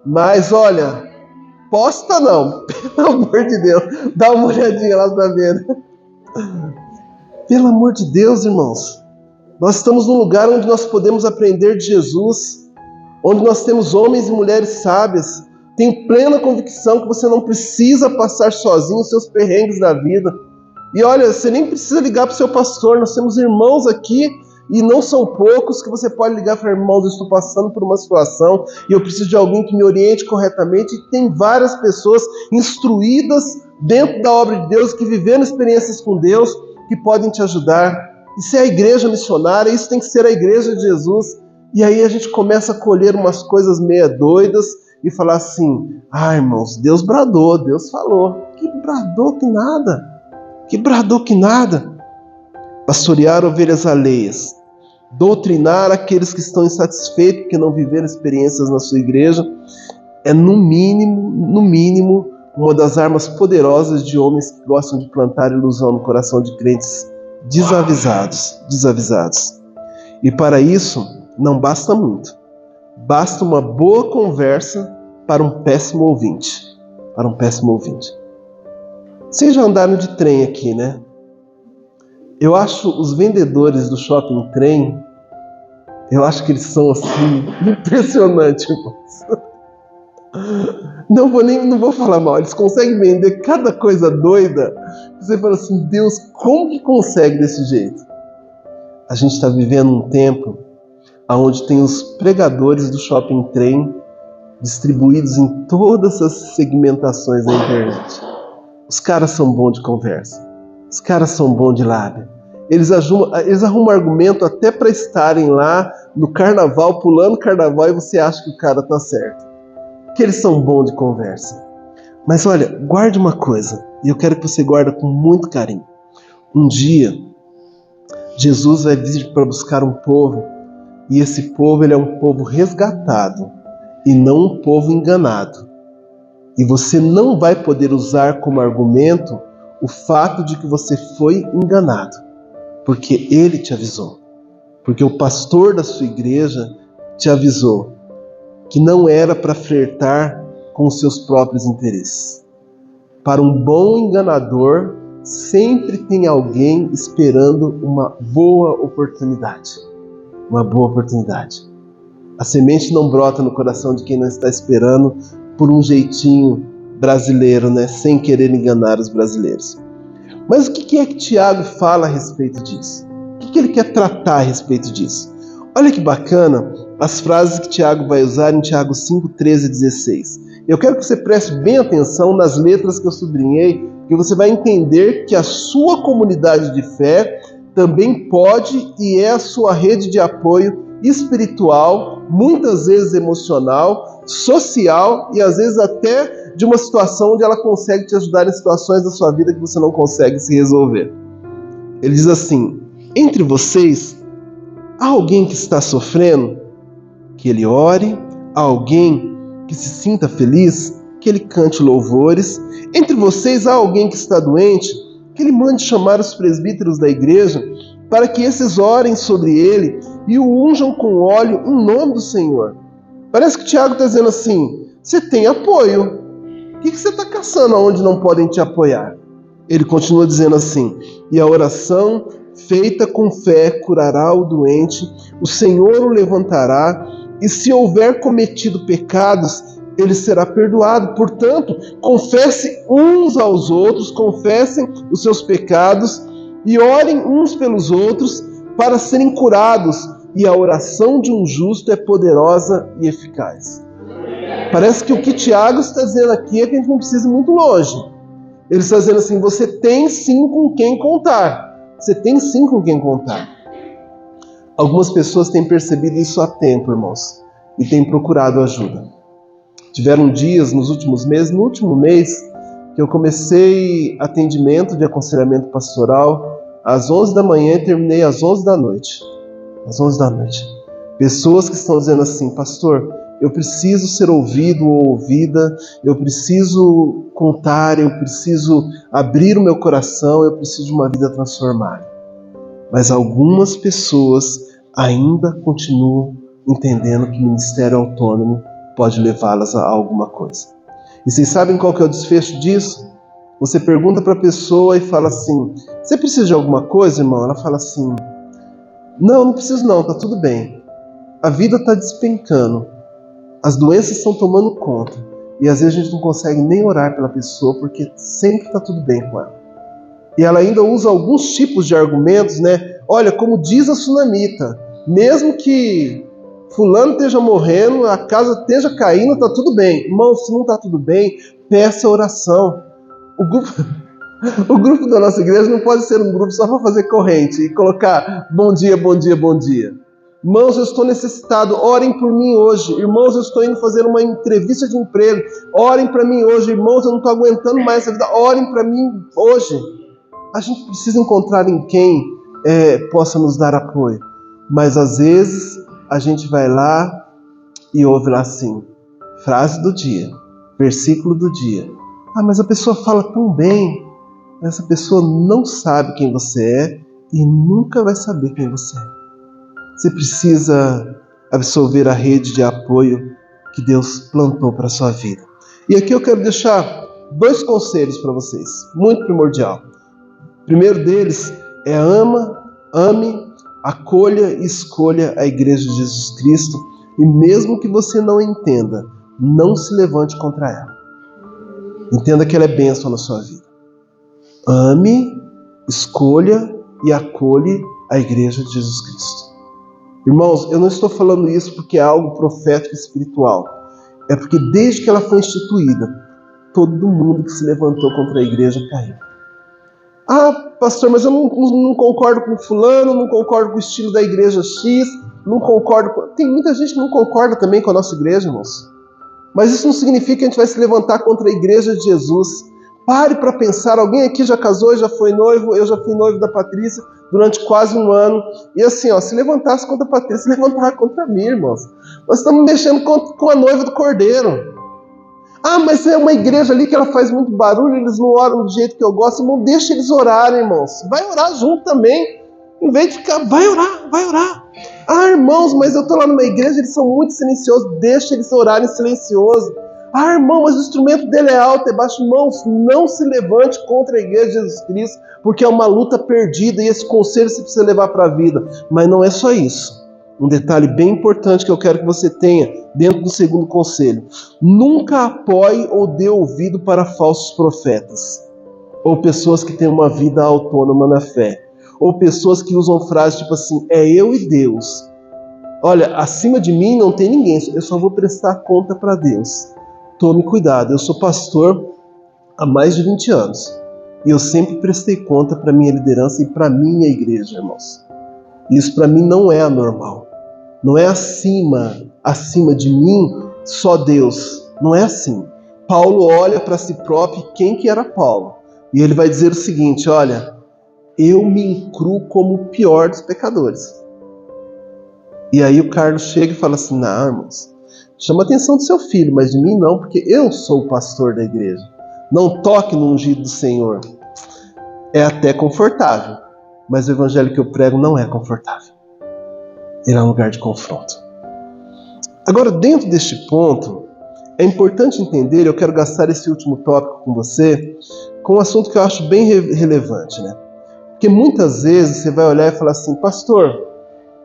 mas olha, posta não, pelo amor de Deus, dá uma olhadinha lá para ver. Pelo amor de Deus, irmãos, nós estamos num lugar onde nós podemos aprender de Jesus, onde nós temos homens e mulheres sábias. Tenho plena convicção que você não precisa passar sozinho os seus perrengues da vida. E olha, você nem precisa ligar para o seu pastor, nós temos irmãos aqui, e não são poucos, que você pode ligar para irmãos, eu estou passando por uma situação, e eu preciso de alguém que me oriente corretamente, e tem várias pessoas instruídas dentro da obra de Deus, que viveram experiências com Deus, que podem te ajudar. Isso é a igreja missionária, isso tem que ser a igreja de Jesus. E aí a gente começa a colher umas coisas meia doidas e falar assim, irmãos, Deus bradou, Deus falou. Que bradou que nada, que bradou que nada. Pastorear ovelhas alheias, doutrinar aqueles que estão insatisfeitos porque não viveram experiências na sua igreja, é no mínimo, uma das armas poderosas de homens que gostam de plantar ilusão no coração de crentes desavisados. E para isso, não basta muito. Basta uma boa conversa para um péssimo ouvinte. Vocês já andaram de trem aqui, né? Eu acho os vendedores do shopping trem, eu acho que eles são assim, impressionantes, irmãos. Não vou falar mal, eles conseguem vender cada coisa doida. Você fala assim, Deus, como que consegue desse jeito? A gente está vivendo um tempo onde tem os pregadores do shopping trem distribuídos em todas as segmentações da internet. Os caras são bons de conversa, os caras são bons de lábia. Eles arrumam argumento até para estarem lá no carnaval, pulando carnaval, e você acha que o cara está certo. Que eles são bons de conversa. Mas olha, guarde uma coisa, e eu quero que você guarde com muito carinho. Um dia, Jesus vai vir para buscar um povo, e esse povo ele é um povo resgatado, e não um povo enganado. E você não vai poder usar como argumento o fato de que você foi enganado, porque ele te avisou, porque o pastor da sua igreja te avisou que não era para flertar com os seus próprios interesses. Para um bom enganador, sempre tem alguém esperando uma boa oportunidade. A semente não brota no coração de quem não está esperando por um jeitinho brasileiro, né? Sem querer enganar os brasileiros. Mas o que é que Tiago fala a respeito disso? O que ele quer tratar a respeito disso? Olha que bacana as frases que Tiago vai usar em Tiago 5, 13 e 16. Eu quero que você preste bem atenção nas letras que eu sublinhei, que você vai entender que a sua comunidade de fé também pode e é a sua rede de apoio espiritual, muitas vezes emocional, social e às vezes até de uma situação onde ela consegue te ajudar em situações da sua vida que você não consegue se resolver. Ele diz assim: entre vocês, há alguém que está sofrendo? Que ele ore. Há alguém que se sinta feliz? Que ele cante louvores. Entre vocês, há alguém que está doente? Que ele mande chamar os presbíteros da igreja, para que esses orem sobre ele e o unjam com óleo em nome do Senhor. Parece que o Tiago está dizendo assim: você tem apoio. O que você está caçando aonde não podem te apoiar? Ele continua dizendo assim: e a oração feita com fé curará o doente, o Senhor o levantará, e se houver cometido pecados, ele será perdoado. Portanto, confesse uns aos outros, confessem os seus pecados e orem uns pelos outros para serem curados, e a oração de um justo é poderosa e eficaz. Parece que o que Tiago está dizendo aqui é que a gente não precisa ir muito longe. Ele está dizendo assim: você tem sim com quem contar. Você tem sim com quem contar. Algumas pessoas têm percebido isso há tempo, irmãos, e têm procurado ajuda. Tiveram dias nos últimos meses, no último mês, que eu comecei atendimento de aconselhamento pastoral às 11 da manhã e terminei às 11 da noite. Às 11 da noite. Pessoas que estão dizendo assim: pastor, eu preciso ser ouvido ou ouvida, eu preciso contar, eu preciso abrir o meu coração, eu preciso de uma vida transformada. Mas algumas pessoas ainda continuam entendendo que o ministério autônomo pode levá-las a alguma coisa. E vocês sabem qual que é o desfecho disso? Você pergunta para a pessoa e fala assim: você precisa de alguma coisa, irmão? Ela fala assim: não preciso não, tá tudo bem. A vida está despencando, as doenças estão tomando conta, e às vezes a gente não consegue nem orar pela pessoa, porque sempre está tudo bem com ela. E ela ainda usa alguns tipos de argumentos, né? Olha, como diz a sunamita, mesmo que fulano esteja morrendo, a casa esteja caindo, está tudo bem. Irmão, se não está tudo bem, peça oração. O grupo da nossa igreja não pode ser um grupo só para fazer corrente e colocar bom dia, bom dia, bom dia. Irmãos, eu estou necessitado, orem por mim hoje. Irmãos, eu estou indo fazer uma entrevista de emprego, orem para mim hoje. Irmãos, eu não estou aguentando mais essa vida, orem para mim hoje. A gente precisa encontrar em quem possa nos dar apoio. Mas às vezes a gente vai lá e ouve lá assim: frase do dia, versículo do dia. Ah, mas a pessoa fala tão bem. Essa pessoa não sabe quem você é e nunca vai saber quem você é. Você precisa absorver a rede de apoio que Deus plantou para a sua vida. E aqui eu quero deixar 2 conselhos para vocês, muito primordial. O primeiro deles é ame, acolha e escolha a Igreja de Jesus Cristo, e mesmo que você não entenda, não se levante contra ela. Entenda que ela é bênção na sua vida. Ame, escolha e acolhe a Igreja de Jesus Cristo. Irmãos, eu não estou falando isso porque é algo profético e espiritual. É porque desde que ela foi instituída, todo mundo que se levantou contra a igreja caiu. Ah, pastor, mas eu não concordo com fulano, não concordo com o estilo da igreja X, não concordo com... Tem muita gente que não concorda também com a nossa igreja, irmãos. Mas isso não significa que a gente vai se levantar contra a igreja de Jesus. Pare para pensar, alguém aqui já casou e já foi noivo? Eu já fui noivo da Patrícia durante quase 1 ano. E assim, se levantasse contra a Patrícia, se levantava contra mim, irmãos. Nós estamos mexendo com a noiva do Cordeiro. Ah, mas é uma igreja ali que ela faz muito barulho, eles não oram do jeito que eu gosto. Irmão, deixa eles orarem, irmãos. Vai orar junto também. Em vez de ficar, vai orar. Ah, irmãos, mas eu estou lá numa igreja, eles são muito silenciosos. Deixa eles orarem silencioso. Ah, irmão, mas o instrumento dele é alto, é baixo. Irmãos, não se levante contra a igreja de Jesus Cristo, porque é uma luta perdida e esse conselho você precisa levar para a vida. Mas não é só isso. Um detalhe bem importante que eu quero que você tenha dentro do segundo conselho: nunca apoie ou dê ouvido para falsos profetas, ou pessoas que têm uma vida autônoma na fé, ou pessoas que usam frases tipo assim: é eu e Deus. Olha, acima de mim não tem ninguém, eu só vou prestar conta para Deus. Tome cuidado, eu sou pastor há mais de 20 anos e eu sempre prestei conta para minha liderança e para minha igreja, irmãos. Isso para mim não é anormal. Não é acima de mim só Deus. Não é assim. Paulo olha para si próprio, quem que era Paulo? E ele vai dizer o seguinte, olha, eu me incluo como o pior dos pecadores. E aí o Carlos chega e fala assim, não, irmãos, chama a atenção do seu filho, mas de mim não, porque eu sou o pastor da igreja. Não toque no ungido do Senhor. É até confortável, mas o evangelho que eu prego não é confortável. Ele é um lugar de confronto. Agora, dentro deste ponto, é importante entender, eu quero gastar esse último tópico com você, com um assunto que eu acho bem relevante, né? Porque muitas vezes você vai olhar e falar assim, pastor,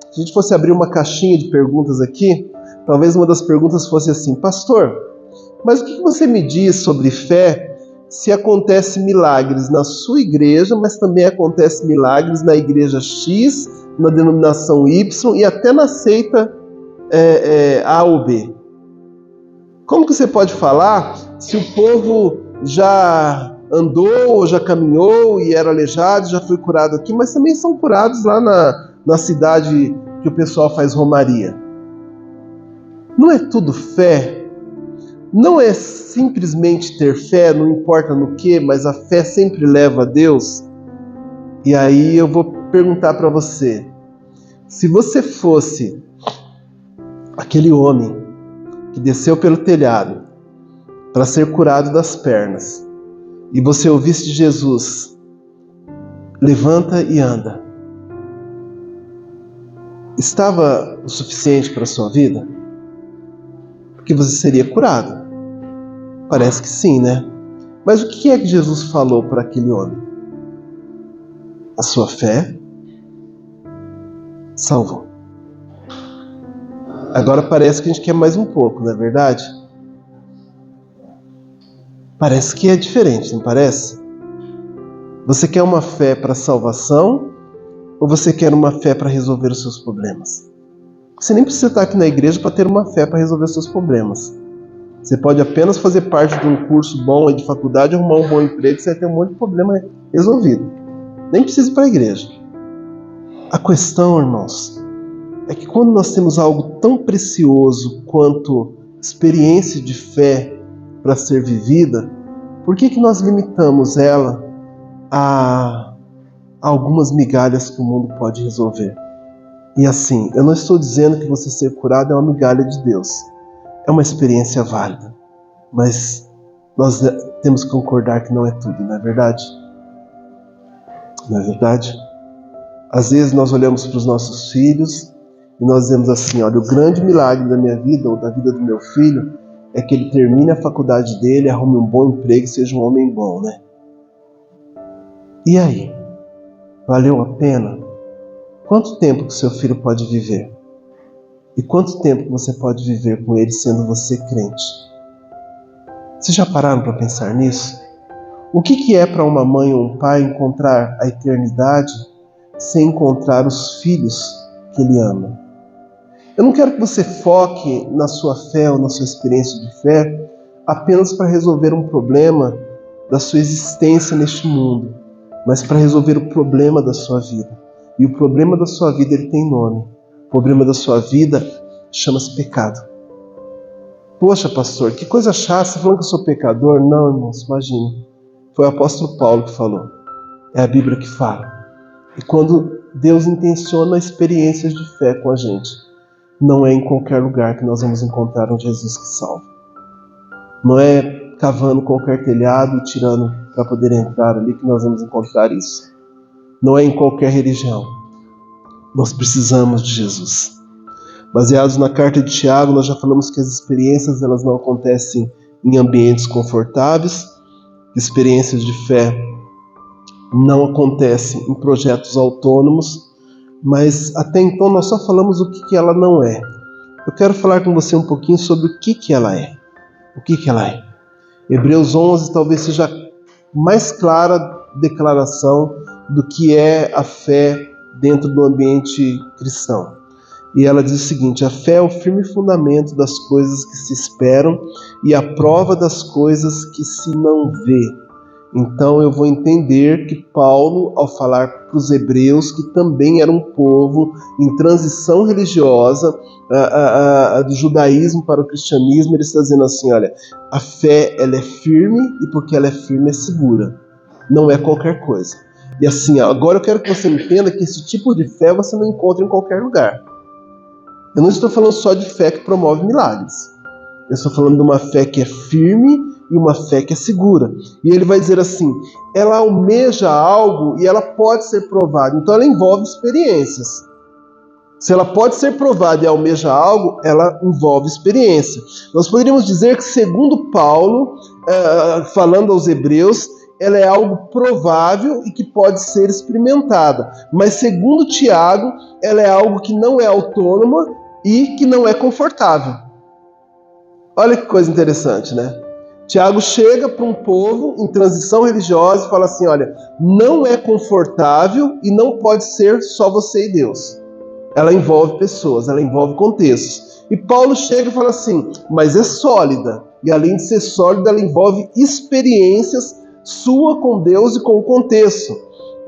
se a gente fosse abrir uma caixinha de perguntas aqui, talvez uma das perguntas fosse assim, pastor, mas o que você me diz sobre fé se acontece milagres na sua igreja, mas também acontece milagres na igreja X, na denominação Y e até na seita A ou B? Como que você pode falar se o povo já andou ou já caminhou e era aleijado, já foi curado aqui, mas também são curados lá na cidade que o pessoal faz romaria? Não é tudo fé? Não é simplesmente ter fé, não importa no que, mas a fé sempre leva a Deus? E aí eu vou perguntar para você, se você fosse aquele homem que desceu pelo telhado para ser curado das pernas, e você ouvisse de Jesus, levanta e anda, estava o suficiente para a sua vida? Porque você seria curado. Parece que sim, né? Mas o que é que Jesus falou para aquele homem? A sua fé salvou. Agora parece que a gente quer mais um pouco, não é verdade? Parece que é diferente, não parece? Você quer uma fé para salvação ou você quer uma fé para resolver os seus problemas? Você nem precisa estar aqui na igreja para ter uma fé para resolver os seus problemas. Você pode apenas fazer parte de um curso bom de faculdade, arrumar um bom emprego, você vai ter um monte de problema resolvido. Nem precisa ir para a igreja. A questão, irmãos, é que quando nós temos algo tão precioso quanto experiência de fé para ser vivida, por que nós limitamos ela a algumas migalhas que o mundo pode resolver? E assim, eu não estou dizendo que você ser curado é uma migalha de Deus. É uma experiência válida. Mas nós temos que concordar que não é tudo, não é verdade? Não é verdade? Às vezes nós olhamos para os nossos filhos e nós dizemos assim, olha, o grande milagre da minha vida ou da vida do meu filho é que ele termine a faculdade dele, arrume um bom emprego e seja um homem bom, né? E aí? Valeu a pena? Quanto tempo que seu filho pode viver? E quanto tempo que você pode viver com ele sendo você crente? Vocês já pararam para pensar nisso? O que é para uma mãe ou um pai encontrar a eternidade sem encontrar os filhos que ele ama? Eu não quero que você foque na sua fé ou na sua experiência de fé apenas para resolver um problema da sua existência neste mundo, mas para resolver o problema da sua vida. E o problema da sua vida, ele tem nome. O problema da sua vida chama-se pecado. Poxa, pastor, que coisa chata, você falando que eu sou pecador? Não, irmãos, imagina. Foi o apóstolo Paulo que falou. É a Bíblia que fala. E quando Deus intenciona experiências de fé com a gente, não é em qualquer lugar que nós vamos encontrar um Jesus que salva. Não é cavando qualquer telhado e tirando para poder entrar ali que nós vamos encontrar isso. Não é em qualquer religião. Nós precisamos de Jesus. Baseados na carta de Tiago, nós já falamos que as experiências elas não acontecem em ambientes confortáveis. Experiências de fé não acontecem em projetos autônomos, mas até então nós só falamos o que ela não é. Eu quero falar com você um pouquinho sobre o que ela é. O que ela é. Hebreus 11 talvez seja a mais clara declaração do que é a fé dentro do ambiente cristão. E ela diz o seguinte: a fé é o firme fundamento das coisas que se esperam e a prova das coisas que se não vê. Então eu vou entender que Paulo, ao falar para os hebreus, que também era um povo em transição religiosa, do judaísmo para o cristianismo, ele está dizendo assim, olha, a fé ela é firme e porque ela é firme é segura, não é qualquer coisa. E assim, agora eu quero que você entenda que esse tipo de fé você não encontra em qualquer lugar. Eu não estou falando só de fé que promove milagres. Eu estou falando de uma fé que é firme e uma fé que é segura. E ele vai dizer assim, ela almeja algo e ela pode ser provada. Então ela envolve experiências. Se ela pode ser provada e almeja algo, ela envolve experiência. Nós poderíamos dizer que, segundo Paulo, falando aos hebreus, ela é algo provável e que pode ser experimentada. Mas, segundo Tiago, ela é algo que não é autônoma e que não é confortável. Olha que coisa interessante, né? Tiago chega para um povo em transição religiosa e fala assim, olha, não é confortável e não pode ser só você e Deus. Ela envolve pessoas, ela envolve contextos. E Paulo chega e fala assim, mas é sólida. E além de ser sólida, ela envolve experiências sua com Deus e com o contexto.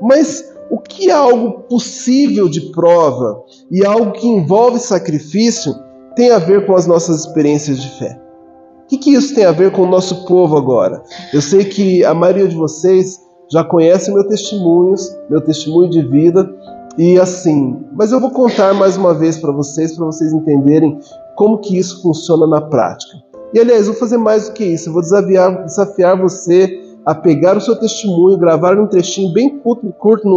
Mas o que é algo possível de prova e algo que envolve sacrifício tem a ver com as nossas experiências de fé? O que isso tem a ver com o nosso povo agora? Eu sei que a maioria de vocês já conhece meu testemunho de vida, e assim, mas eu vou contar mais uma vez para vocês entenderem como que isso funciona na prática. E aliás, eu vou fazer mais do que isso, eu vou desafiar você a pegar o seu testemunho, gravar um trechinho bem curto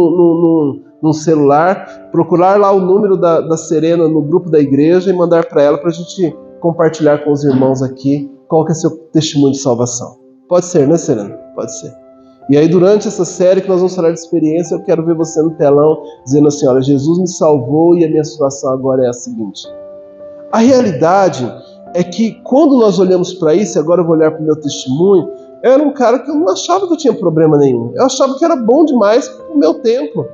num celular, procurar lá o número da Serena no grupo da igreja e mandar para ela para a gente compartilhar com os irmãos aqui qual que é seu testemunho de salvação. Pode ser, né, Serena? Pode ser. E aí, durante essa série que nós vamos falar de experiência, eu quero ver você no telão dizendo assim, olha, Jesus me salvou e a minha situação agora é a seguinte. A realidade é que quando nós olhamos para isso, e agora eu vou olhar para o meu testemunho, eu era um cara que eu não achava que eu tinha problema nenhum. Eu achava que era bom demais para o meu tempo.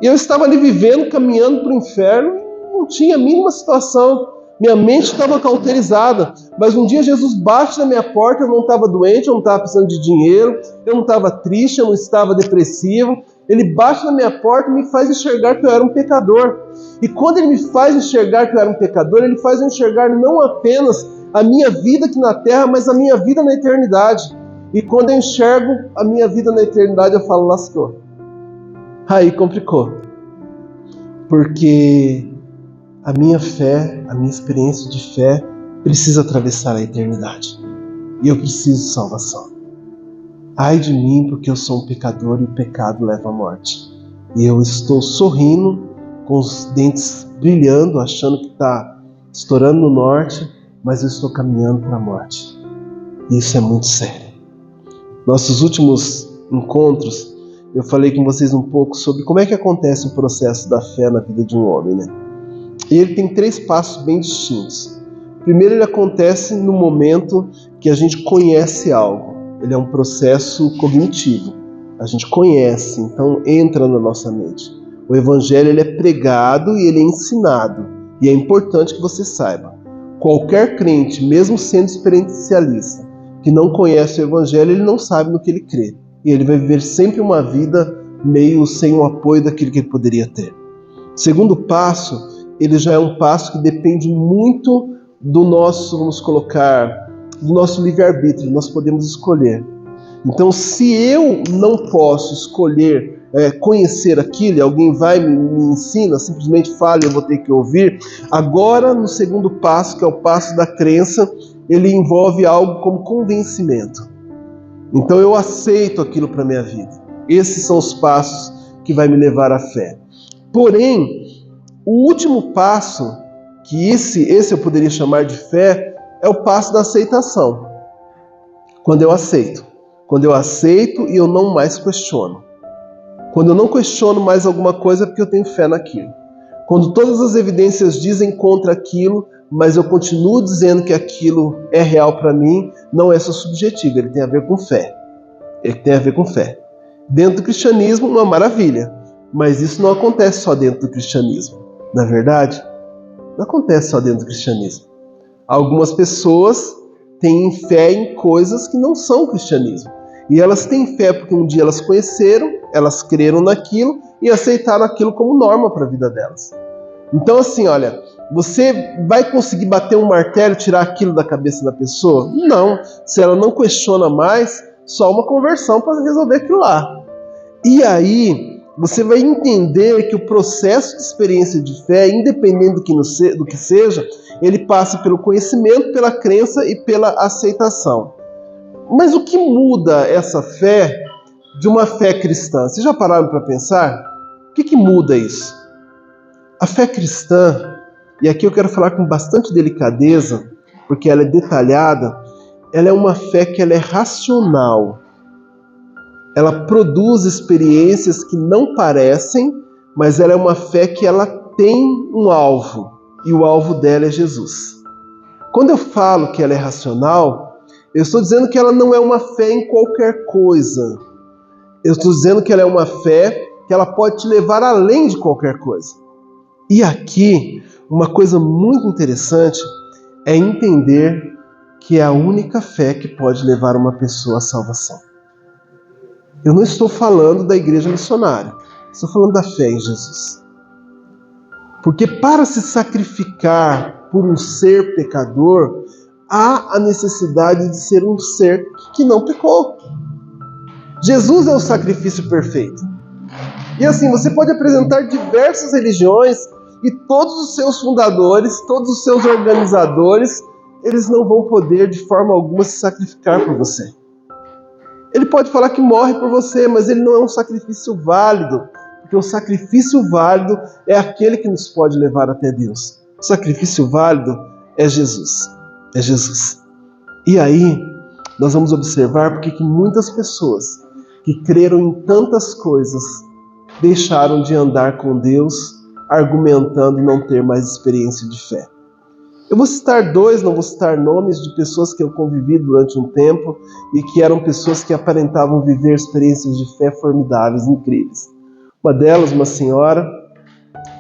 E eu estava ali vivendo, caminhando para o inferno, e não tinha a mínima situação. Minha mente estava cauterizada, mas um dia Jesus bate na minha porta, eu não estava doente, eu não estava precisando de dinheiro, eu não estava triste, eu não estava depressivo. Ele bate na minha porta e me faz enxergar que eu era um pecador. E quando ele me faz enxergar que eu era um pecador, ele faz enxergar não apenas a minha vida aqui na terra, mas a minha vida na eternidade. E quando eu enxergo a minha vida na eternidade, eu falo, lascou. Aí complicou. Porque a minha fé, a minha experiência de fé precisa atravessar a eternidade. E eu preciso de salvação. Ai de mim, porque eu sou um pecador e o pecado leva à morte. E eu estou sorrindo, com os dentes brilhando, achando que está estourando no norte, mas eu estou caminhando para a morte. E isso é muito sério. Nossos últimos encontros, eu falei com vocês um pouco sobre como é que acontece o processo da fé na vida de um homem, né? E ele tem 3 passos bem distintos. Primeiro, ele acontece no momento que a gente conhece algo. Ele é um processo cognitivo. A gente conhece, então entra na nossa mente. O evangelho ele é pregado e ele é ensinado. E é importante que você saiba. Qualquer crente, mesmo sendo experiencialista, que não conhece o evangelho, ele não sabe no que ele crê. E ele vai viver sempre uma vida meio sem o apoio daquilo que ele poderia ter. Segundo passo, ele já é um passo que depende muito do nosso, vamos colocar, do nosso livre-arbítrio. Nós podemos escolher. Então, se eu não posso escolher conhecer aquilo, alguém vai me ensina, simplesmente fala e eu vou ter que ouvir. Agora, no segundo passo, que é o passo da crença, ele envolve algo como convencimento. Então, eu aceito aquilo para a minha vida. Esses são os passos que vai me levar à fé. Porém, o último passo, que esse eu poderia chamar de fé, é o passo da aceitação. Quando eu aceito. Quando eu aceito e eu não mais questiono. Quando eu não questiono mais alguma coisa é porque eu tenho fé naquilo. Quando todas as evidências dizem contra aquilo, mas eu continuo dizendo que aquilo é real para mim, não é só subjetivo, ele tem a ver com fé. Ele tem a ver com fé. Dentro do cristianismo, uma maravilha. Mas isso não acontece só dentro do cristianismo. Na verdade, não acontece só dentro do cristianismo. Algumas pessoas têm fé em coisas que não são cristianismo. E elas têm fé porque um dia elas conheceram, elas creram naquilo e aceitaram aquilo como norma para a vida delas. Então assim, olha, você vai conseguir bater um martelo e tirar aquilo da cabeça da pessoa? Não. Se ela não questiona mais, só uma conversão para resolver aquilo lá. E aí, você vai entender que o processo de experiência de fé, independente do que seja, ele passa pelo conhecimento, pela crença e pela aceitação. Mas o que muda essa fé de uma fé cristã? Vocês já pararam para pensar? O que muda isso? A fé cristã, e aqui eu quero falar com bastante delicadeza, porque ela é detalhada, ela é uma fé que ela é racional. Ela produz experiências que não parecem, mas ela é uma fé que ela tem um alvo, e o alvo dela é Jesus. Quando eu falo que ela é racional, eu estou dizendo que ela não é uma fé em qualquer coisa. Eu estou dizendo que ela é uma fé que ela pode te levar além de qualquer coisa. E aqui, uma coisa muito interessante é entender que é a única fé que pode levar uma pessoa à salvação. Eu não estou falando da igreja missionária, estou falando da fé em Jesus. Porque para se sacrificar por um ser pecador, há a necessidade de ser um ser que não pecou. Jesus é o sacrifício perfeito. E assim, você pode apresentar diversas religiões e todos os seus fundadores, todos os seus organizadores, eles não vão poder de forma alguma se sacrificar por você. Ele pode falar que morre por você, mas ele não é um sacrifício válido, porque o sacrifício válido é aquele que nos pode levar até Deus. O sacrifício válido é Jesus. É Jesus. E aí, nós vamos observar porque que muitas pessoas que creram em tantas coisas deixaram de andar com Deus, argumentando não ter mais experiência de fé. Eu vou citar dois, não vou citar nomes de pessoas que eu convivi durante um tempo e que eram pessoas que aparentavam viver experiências de fé formidáveis, incríveis. Uma delas, uma senhora,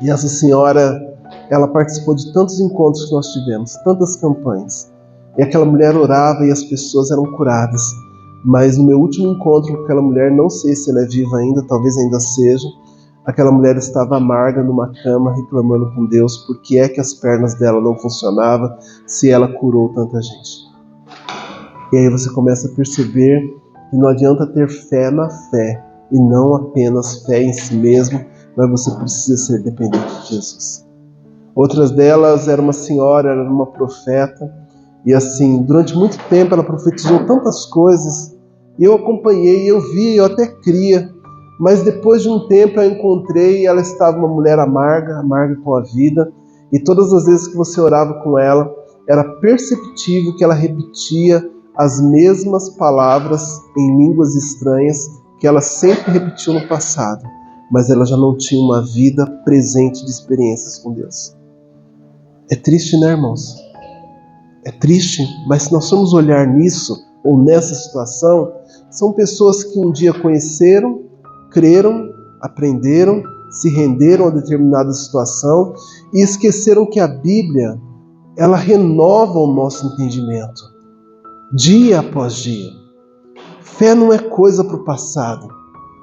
e essa senhora, ela participou de tantos encontros que nós tivemos, tantas campanhas. E aquela mulher orava e as pessoas eram curadas. Mas no meu último encontro com aquela mulher, não sei se ela é viva ainda, talvez ainda seja, aquela mulher estava amarga numa cama reclamando com Deus por que é que as pernas dela não funcionavam se ela curou tanta gente. E aí você começa a perceber que não adianta ter fé na fé e não apenas fé em si mesmo, mas você precisa ser dependente de Jesus. Outras delas era uma senhora, era uma profeta, e assim, durante muito tempo ela profetizou tantas coisas, e eu acompanhei, eu vi, eu até cria, mas depois de um tempo eu encontrei e ela estava uma mulher amarga com a vida, e todas as vezes que você orava com ela, era perceptível que ela repetia as mesmas palavras em línguas estranhas que ela sempre repetiu no passado, mas ela já não tinha uma vida presente de experiências com Deus. É triste, né, irmãos? É triste, mas se nós formos olhar nisso, ou nessa situação, são pessoas que um dia conheceram, creram, aprenderam, se renderam a determinada situação e esqueceram que a Bíblia, ela renova o nosso entendimento, dia após dia. Fé não é coisa para o passado.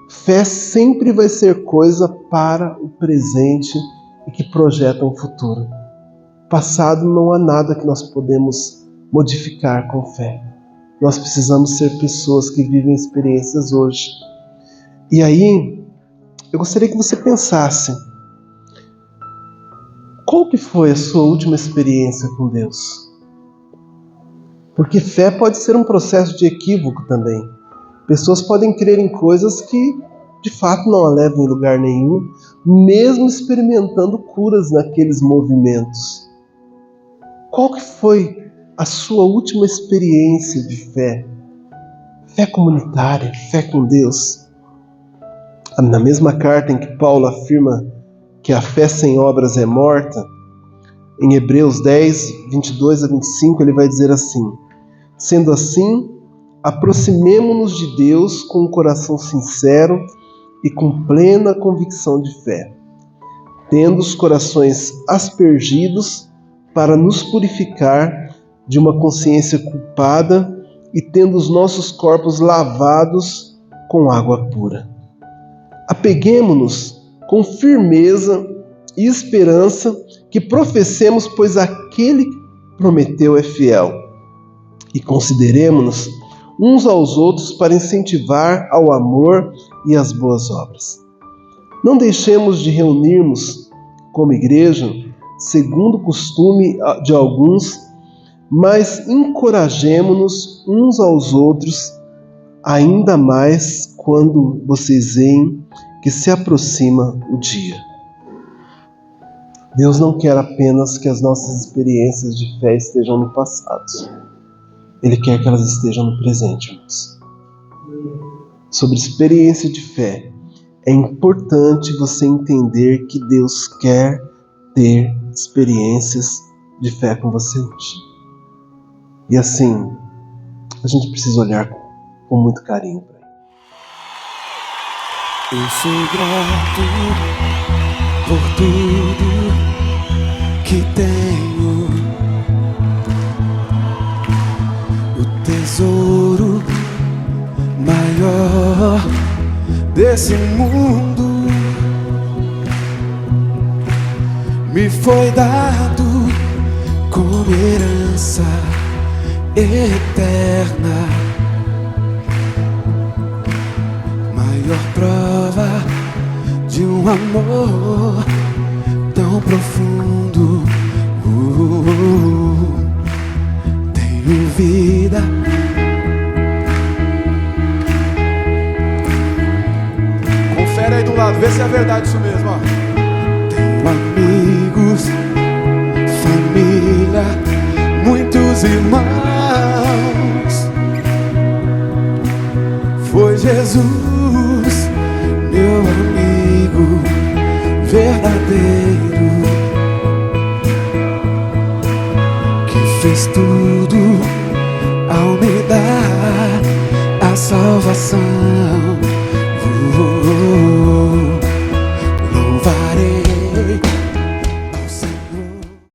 Fé sempre vai ser coisa para o presente e que projeta um futuro. Passado não há nada que nós podemos modificar com fé. Nós precisamos ser pessoas que vivem experiências hoje. E aí, eu gostaria que você pensasse, qual que foi a sua última experiência com Deus? Porque fé pode ser um processo de equívoco também. Pessoas podem crer em coisas que de fato não a levam em lugar nenhum, mesmo experimentando curas naqueles movimentos. Qual que foi a sua última experiência de fé? Fé comunitária, fé com Deus. Na mesma carta em que Paulo afirma que a fé sem obras é morta, em Hebreus 10, 22 a 25, ele vai dizer assim: sendo assim, aproximemo-nos de Deus com um coração sincero e com plena convicção de fé, tendo os corações aspergidos para nos purificar de uma consciência culpada e tendo os nossos corpos lavados com água pura. Apeguemo-nos com firmeza e esperança que professemos, pois aquele que prometeu é fiel. E consideremo-nos uns aos outros para incentivar ao amor e às boas obras. Não deixemos de reunirmos como igreja, segundo o costume de alguns, mas encorajemo-nos uns aos outros, ainda mais quando vocês veem que se aproxima o dia. Deus não quer apenas que as nossas experiências de fé estejam no passado. Ele quer que elas estejam no presente, irmãos. Sobre experiência de fé, é importante você entender que Deus quer ter experiências de fé com você hoje. E assim, a gente precisa olhar com muito carinho para Ele. Eu sou grato por tudo que tenho, o tesouro maior desse mundo me foi dado como herança eterna, maior prova de um amor tão profundo. Tenho vida, confere aí do lado, vê se é verdade isso mesmo, ó. Tenho amigos, família, muitos irmãos. Foi Jesus, meu amigo verdadeiro.